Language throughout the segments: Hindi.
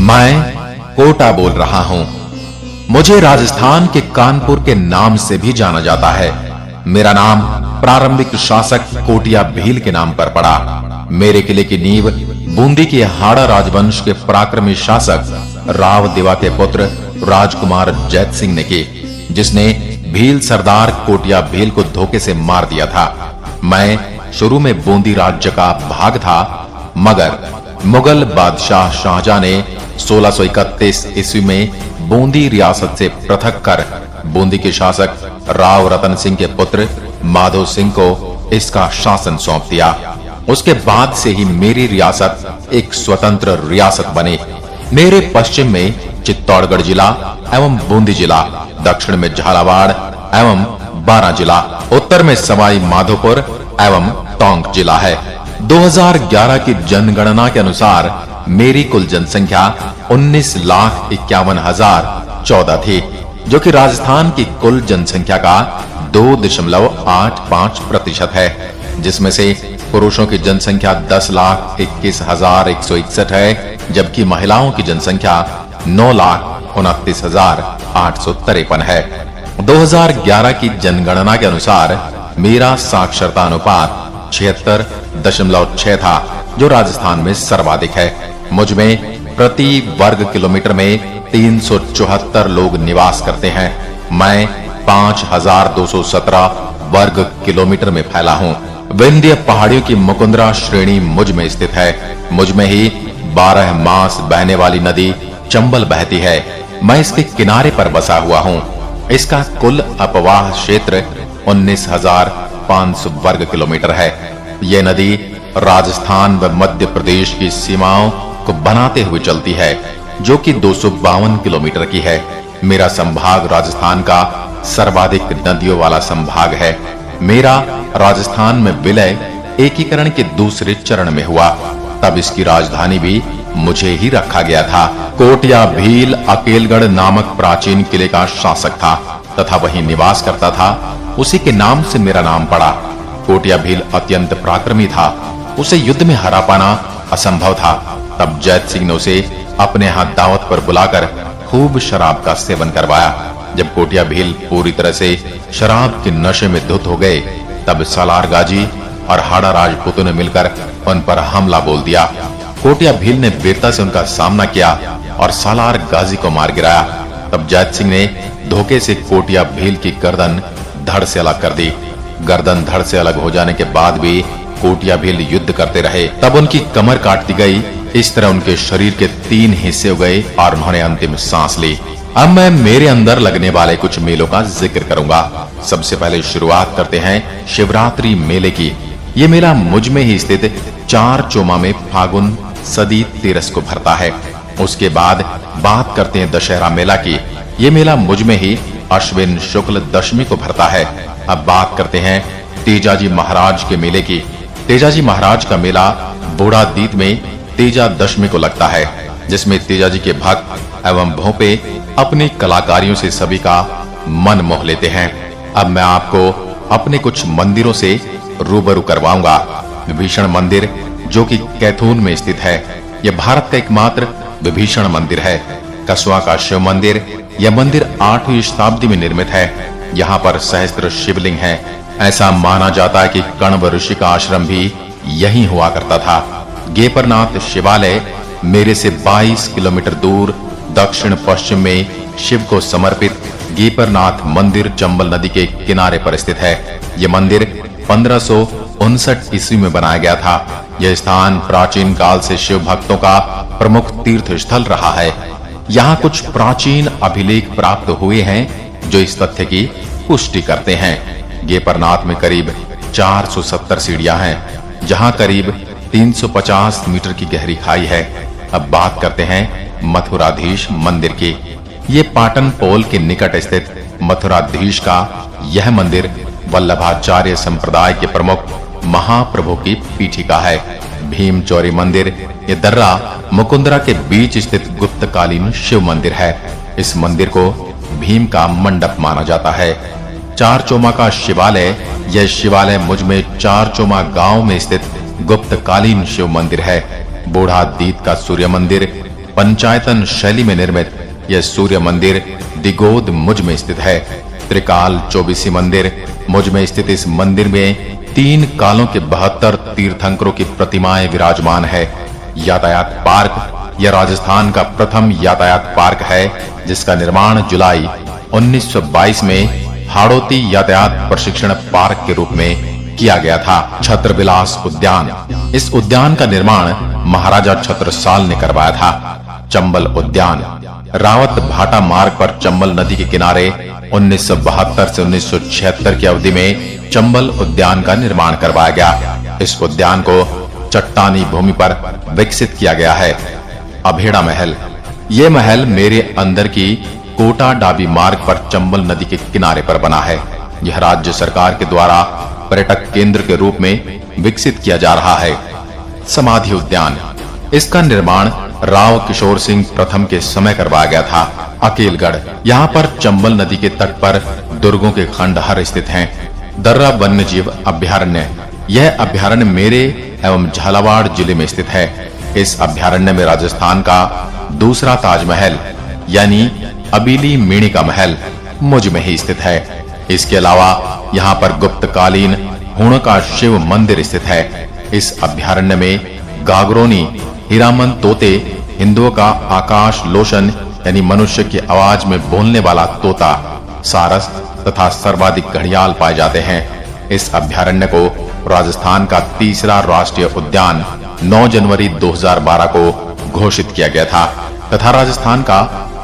मैं कोटा बोल रहा हूं। मुझे राजस्थान के कानपुर के नाम से भी जाना जाता है। मेरा नाम प्रारंभिक शासक कोटिया भील के नाम पर पड़ा। मेरे किले की नींव बूंदी के हाड़ा राजवंश के पराक्रमी शासक राव देवा के पुत्र राजकुमार जैत सिंह ने की, जिसने भील सरदार कोटिया भील को धोखे से मार दिया था। मैं शुरू में बूंदी राज्य का भाग था, मगर मुगल बादशाह शाहजहां ने 1631 ईस्वी में बूंदी रियासत से पृथक कर बूंदी के शासक राव रतन सिंह के पुत्र माधो सिंह को इसका शासन सौंप दिया। उसके बाद से ही मेरी रियासत एक स्वतंत्र रियासत बनी। मेरे पश्चिम में चित्तौड़गढ़ जिला एवं बूंदी जिला, दक्षिण में झालावाड़ एवं बारां जिला, उत्तर में सवाई माधोपुर एवं टोंक जिला है। 2011 की जनगणना के अनुसार मेरी कुल जनसंख्या 19,51,014 थी, जो कि राजस्थान की कुल जनसंख्या का 2.85% है, जिसमें से पुरुषों की जनसंख्या 10,21,161 है, जबकि महिलाओं की जनसंख्या 9,29,853 है। 2011 की जनगणना के अनुसार मेरा साक्षरता अनुपात 76.6 था, जो राजस्थान में सर्वाधिक है। मुझ में प्रति वर्ग किलोमीटर में 374 लोग निवास करते हैं। मैं 5,217 वर्ग किलोमीटर में फैला हूँ। विंध्य पहाड़ियों की मुकुंदरा श्रेणी मुझ में स्थित है। मुझ में ही 12 मास बहने वाली नदी चंबल बहती है। मैं इसके किनारे पर बसा हुआ हूँ। इसका कुल अपवाह क्षेत्र 19,500 वर्ग किलोमीटर है। यह नदी राजस्थान व मध्य प्रदेश की सीमाओं को बनाते हुए चलती है, जो कि 252 किलोमीटर की है। मेरा संभाग राजस्थान का सर्वाधिक नदियों वाला संभाग है। मेरा राजस्थान में विलय एकीकरण के दूसरे चरण में हुआ, तब इसकी राजधानी भी मुझे ही रखा गया था। कोटिया भील अकेलगढ़ नामक प्राचीन किले का शासक था तथा वहीं निवास करता था। उसी के नाम से मेरा नाम पड़ा। कोटिया भील अत्यंत पराक्रमी था। उसे युद्ध में हरा पाना असंभव था। तब जैत सिंह ने उसे अपने यहाँ दावत पर बुलाकर खूब शराब का सेवन करवाया। जब कोटिया भील पूरी तरह से शराब के नशे में धुत हो गए, तब सालार गाजी और हाड़ा राजपूतों ने मिलकर उन पर हमला बोल दिया। कोटिया भील ने वीरता से उनका सामना किया और सालार गाजी को मार गिराया। तब जैत सिंह ने धोखे से कोटिया भील की गर्दन धड़ से अलग कर दी। गर्दन धड़ से अलग हो जाने के बाद भी कोटिया भील युद्ध करते रहे। तब उनकी कमर काट दी गई। इस तरह उनके शरीर के 3 हिस्से हो गए और उन्होंने अंतिम सांस ली। अब मैं मेरे अंदर लगने वाले कुछ मेलों का जिक्र करूंगा। सबसे पहले शुरुआत करते हैं शिवरात्रि मेले की। ये मेला मुझ में ही स्थित चारचोमा में फागुन सदी 13 को भरता है। उसके बाद बात करते हैं दशहरा मेला की। ये मेला मुझ में ही अश्विन शुक्ल दशमी को भरता है। अब बात करते हैं तेजाजी महाराज के मेले की। तेजाजी महाराज का मेला बूढ़ा दीत में तेजा दशमी को लगता है, जिसमें तेजाजी के भक्त एवं भोपे अपनी कलाकारियों से सभी का मन मोह लेते हैं। अब मैं आपको अपने कुछ मंदिरों से रूबरू करवाऊंगा। विभीषण मंदिर, जो कि कैथून में स्थित है, यह भारत का एकमात्र विभीषण मंदिर है। कसवा का शिव मंदिर, यह मंदिर 8वीं शताब्दी में निर्मित है। यहाँ पर सहस्त्र शिवलिंग है। ऐसा माना जाता है कि कण्व ऋषि का आश्रम भी यहीं हुआ करता था। गेपरनाथ शिवालय मेरे से 22 किलोमीटर दूर दक्षिण पश्चिम में शिव को समर्पित गेपरनाथ मंदिर चंबल नदी के किनारे पर स्थित है। यह मंदिर 1559 ईस्वी में बनाया गया था। यह स्थान प्राचीन काल से शिव भक्तों का प्रमुख तीर्थ स्थल रहा है। यहाँ कुछ प्राचीन अभिलेख प्राप्त हुए हैं जो इस तथ्य की पुष्टि करते हैं। गेपरनाथ में करीब 470 सीढ़ियां हैं, जहां करीब 350 मीटर की गहरी खाई है। अब बात करते हैं मथुराधीश मंदिर की। ये पाटन पोल के निकट स्थित मथुराधीश का यह मंदिर वल्लभाचार्य संप्रदाय के प्रमुख महाप्रभु की पीठिका है। भीम चौरी मंदिर, ये दर्रा मुकुंदरा के बीच स्थित गुप्तकालीन शिव मंदिर है। इस मंदिर को भीम का मंडप माना जाता है। चारचोमा का शिवालय, यह शिवालय मुझ में चारचोमा गांव में स्थित गुप्तकालीन शिव मंदिर है। बूढ़ा दीत का सूर्य मंदिर, पंचायतन शैली में निर्मित यह सूर्य मंदिर दिगोद मुझ में स्थित है। त्रिकाल चौबीसी मंदिर मुझ में स्थित इस मंदिर में 3 कालों के 72 तीर्थंकरों की प्रतिमाएं विराजमान है। यातायात पार्क यह राजस्थान का प्रथम यातायात पार्क है, जिसका निर्माण जुलाई 1922 में हाड़ौती यातायात प्रशिक्षण पार्क के रूप में किया गया था। छत्रविलास उद्यान, इस उद्यान का निर्माण महाराजा छत्रसाल ने करवाया था। चंबल उद्यान, रावत भाटा मार्ग पर चंबल नदी के किनारे 1972 से 1976 की अवधि में चंबल उद्यान का निर्माण करवाया गया। इस उद्यान को चट्टानी भूमि पर विकसित किया गया है। अभेड़ा महल, ये महल मेरे अंदर की कोटा डाबी मार्ग पर चंबल नदी के किनारे पर बना है। यह राज्य सरकार के द्वारा पर्यटक केंद्र के रूप में विकसित किया जा रहा है। समाधि उद्यान, इसका निर्माण राव किशोर सिंह प्रथम के समय करवाया गया था। अकेलगढ़, यहाँ पर चंबल नदी के तट पर दुर्गों के खंडहर स्थित हैं। दर्रा वन्यजीव अभयारण्य, यह अभयारण्य मेरे एवं झालावाड़ जिले में स्थित है। इस अभयारण्य में राजस्थान का दूसरा ताजमहल यानी अबीली मेणी का महल मुझ में ही स्थित है। इसके अलावा यहाँ पर गुप्तकालीन हूण का शिव मंदिर स्थित है। इस अभयारण्य में गागरोनी, हीरामन तोते, हिंदुओं का आकाश लोशन यानी मनुष्य की आवाज में बोलने वाला तोता, सारस तथा सर्वाधिक घड़ियाल पाए जाते हैं। इस अभयारण्य को राजस्थान का तीसरा राष्ट्रीय उद्यान 9 जनवरी 2012 को घोषित किया गया था तथा राजस्थान का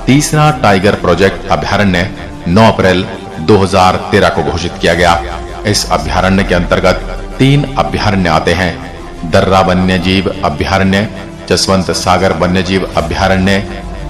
तीसरा टाइगर प्रोजेक्ट अभयारण्य 9 अप्रैल 2013 को घोषित किया गया। इस अभयारण्य के अंतर्गत 3 अभयारण्य आते हैं: दर्रा वन्यजीव अभयारण्य, जसवंत सागर वन्यजीव अभयारण्य,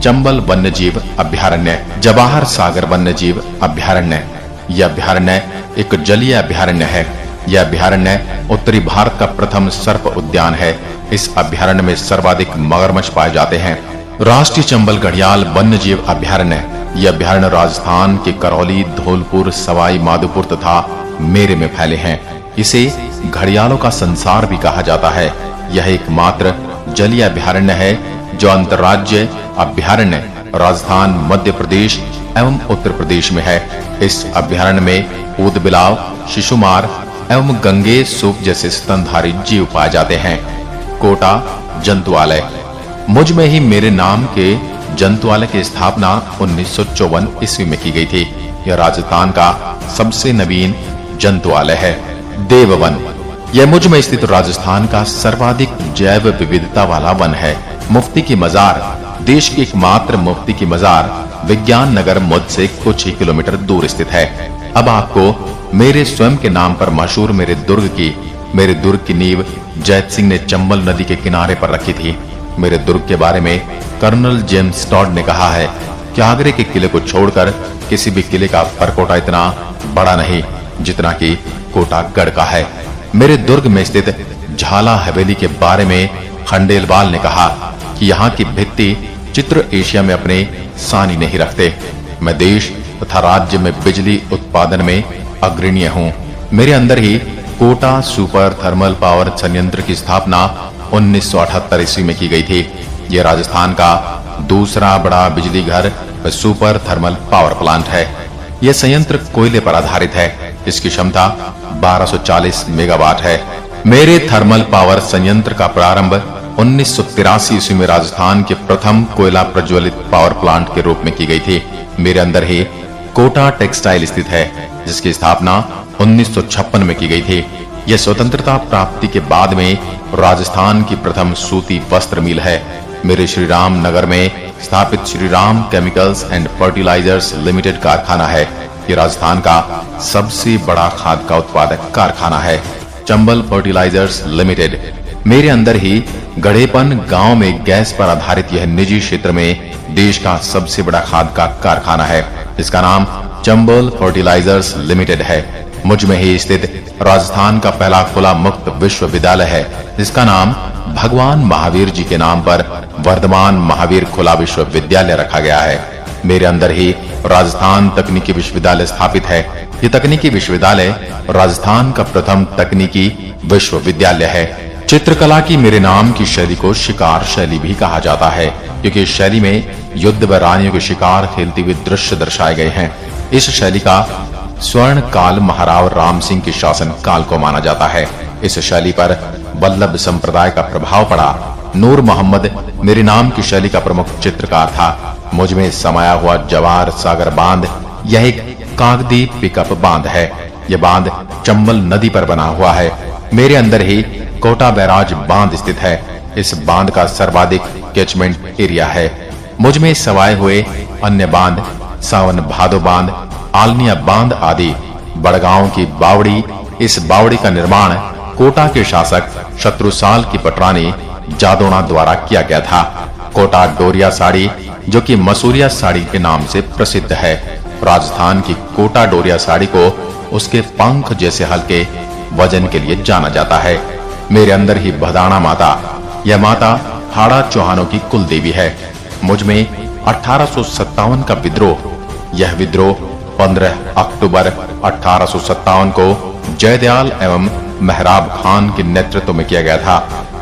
चंबल वन्यजीव अभयारण्य, जवाहर सागर वन्यजीव अभयारण्य। यह अभयारण्य एक जलीय अभयारण्य है। यह अभयारण्य उत्तरी भारत का प्रथम सर्प उद्यान है। इस अभयारण्य में सर्वाधिक मगरमच्छ पाए जाते हैं। राष्ट्रीय चंबल घड़ियाल वन्यजीव अभयारण्य, यह अभयारण्य राजस्थान के करौली, धौलपुर, सवाई माधोपुर तथा मेरे में फैले हैं। इसे घड़ियालों का संसार भी कहा जाता है। यह एकमात्र जलीय अभयारण्य है जो अंतर्राज्यीय अभयारण्य राजस्थान, मध्य प्रदेश एवं उत्तर प्रदेश में है। इस अभयारण्य में ऊदबिलाव, शिशुमार एवं गंगे सूप जैसे स्तनधारी जीव पाए जाते हैं। कोटा जंतुआलय, मुझ में ही मेरे नाम के जंतुआलय की स्थापना 1954 ईस्वी में की गई थी। यह राजस्थान का सबसे नवीन जंतुआलय है। देववन, यह मुझ में स्थित राजस्थान का सर्वाधिक जैव विविधता वाला वन है। मुफ्ती की मजार, देश की एकमात्र मुफ्ती की मजार विज्ञान नगर मुझ से कुछ ही किलोमीटर दूर स्थित है। अब आपको मेरे स्वयं के नाम पर मशहूर मेरे दुर्ग की नींव जैत सिंह ने चंबल नदी के किनारे पर रखी थी। मेरे दुर्ग के बारे में कर्नल जेम्स टॉड ने कहा है कि आगरे के किले को छोड़कर किसी भी किले का परकोटा इतना बड़ा नहीं जितना कि कोटागढ़ का है। मेरे दुर्ग में स्थित झाला हवेली के बारे में खंडेलवाल ने कहा कि यहाँ की भित्ति चित्र एशिया में अपने सानी नहीं रखते। मैं देश तथा राज्य में बिजली उत्पादन में अग्रणीय हूँ। मेरे अंदर ही कोटा सुपर थर्मल पावर संयंत्र की स्थापना 1978 ईस्वी में की गई थी। यह राजस्थान का दूसरा बड़ा बिजली घर व सुपर थर्मल पावर प्लांट है। यह संयंत्र कोयले पर आधारित है। इसकी क्षमता 1240 मेगावाट है। मेरे थर्मल पावर संयंत्र का प्रारंभ 1983 ईस्वी में राजस्थान के प्रथम कोयला प्रज्वलित पावर प्लांट के रूप में की गई थी। मेरे अंदर ही कोटा टेक्सटाइल स्थित है, जिसकी स्थापना 1956 में की गई थी। यह स्वतंत्रता प्राप्ति के बाद में राजस्थान की प्रथम सूती वस्त्र मिल है। मेरे श्री राम नगर में स्थापित Shri Ram Chemicals and Fertilisers Limited कारखाना है। यह राजस्थान का सबसे बड़ा खाद का उत्पादक कारखाना है। चंबल फर्टिलाइजर्स लिमिटेड, मेरे अंदर ही गढ़ेपन गांव में गैस पर आधारित यह निजी क्षेत्र में देश का सबसे बड़ा खाद का कारखाना है। इसका नाम चंबल फर्टिलाइजर्स लिमिटेड है। मुझ में ही स्थित राजस्थान का पहला खुला मुक्त विश्वविद्यालय है, जिसका नाम भगवान महावीर जी के नाम पर वर्धमान महावीर खुला विश्वविद्यालय रखा गया है। मेरे अंदर ही राजस्थान तकनीकी विश्वविद्यालय स्थापित है। यह तकनीकी विश्वविद्यालय राजस्थान का प्रथम तकनीकी विश्वविद्यालय है। चित्रकला की मेरे नाम की शैली को शिकार शैली भी कहा जाता है, क्योंकि इस शैली में युद्ध व रानियों के शिकार खेलते हुए दृश्य दर्शाए गए हैं। इस शैली का स्वर्ण काल महाराव राम सिंह के शासन काल को माना जाता है। इस शैली पर वल्लभ संप्रदाय का प्रभाव पड़ा। नूर मोहम्मद मेरे नाम की शैली का प्रमुख चित्रकार था। मुझ में समाया हुआ जवार सागर बांध यह एक कागदी पिकअप बांध है। यह बांध चंबल नदी पर बना हुआ है। मेरे अंदर ही कोटा बैराज बांध स्थित है। इस बांध का सर्वाधिक कैचमेंट एरिया है। मुझ में सवाए हुए अन्य बांध सावन भादो बांध, आलनिया बांध आदि। बड़गांव की बावड़ी, इस बावड़ी का निर्माण कोटा के शासक शत्रुसाल की पटरानी जादोना द्वारा किया गया था। कोटा डोरिया साड़ी, जो कि मसूरिया साड़ी के नाम से प्रसिद्ध है। राजस्थान की कोटा डोरिया साड़ी को उसके पंख जैसे हल्के वजन के लिए जाना जाता है। मेरे अंदर ही भदाना माता, यह माता हाड़ा चौहानों की कुल देवी है। मुझ में 1857 का विद्रोह, यह विद्रोह 15 अक्टूबर 1857 को जयदयाल एवं मेहराब खान के नेतृत्व में किया गया था।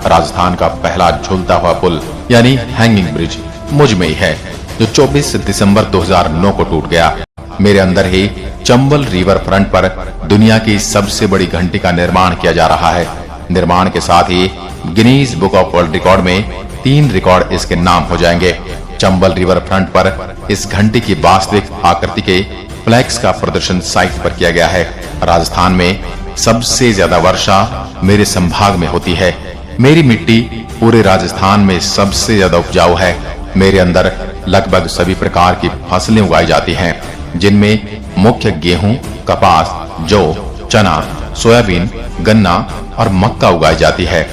राजस्थान का पहला झूलता हुआ पुल यानी हैंगिंग ब्रिज मुझ में ही है, जो 24 दिसंबर 2009 को टूट गया। मेरे अंदर ही चंबल रिवर फ्रंट पर दुनिया की सबसे बड़ी घंटी का निर्माण किया जा रहा है। निर्माण के साथ ही Guinness book of world record में 3 रिकॉर्ड इसके नाम हो जाएंगे। चंबल रिवर फ्रंट पर इस घंटी की वास्तविक आकृति के फ्लैक्स का प्रदर्शन साइट पर किया गया है। राजस्थान में सबसे ज्यादा वर्षा मेरे संभाग में होती है। मेरी मिट्टी पूरे राजस्थान में सबसे ज्यादा उपजाऊ है। मेरे अंदर लगभग सभी प्रकार की फसलें उगाई जाती हैं, जिनमें मुख्य गेहूं, कपास, जौ, चना, सोयाबीन, गन्ना और मक्का उगाई जाती है।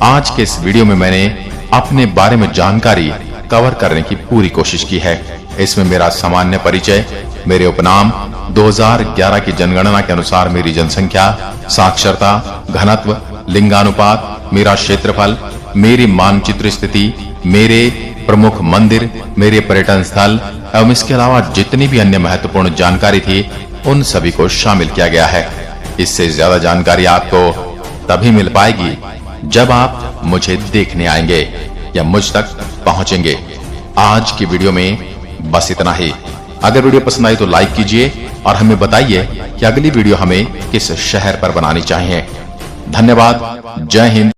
आज के इस वीडियो में मैंने अपने बारे में जानकारी कवर करने की पूरी कोशिश की है। इसमें मेरा सामान्य परिचय, मेरे उपनाम, 2011 की जनगणना के अनुसार मेरी जनसंख्या, साक्षरता, घनत्व, लिंगानुपात, मेरा क्षेत्रफल, मेरी मानचित्र स्थिति, मेरे प्रमुख मंदिर, मेरे पर्यटन स्थल एवं इसके अलावा जितनी भी अन्य महत्वपूर्ण जानकारी थी, उन सभी को शामिल किया गया है। इससे ज्यादा जानकारी आपको तभी मिल पाएगी जब आप मुझे देखने आएंगे या मुझ तक पहुंचेंगे। आज की वीडियो में बस इतना ही। अगर वीडियो पसंद आई तो लाइक कीजिए और हमें बताइए कि अगली वीडियो हमें किस शहर पर बनानी चाहिए। धन्यवाद। जय हिंद,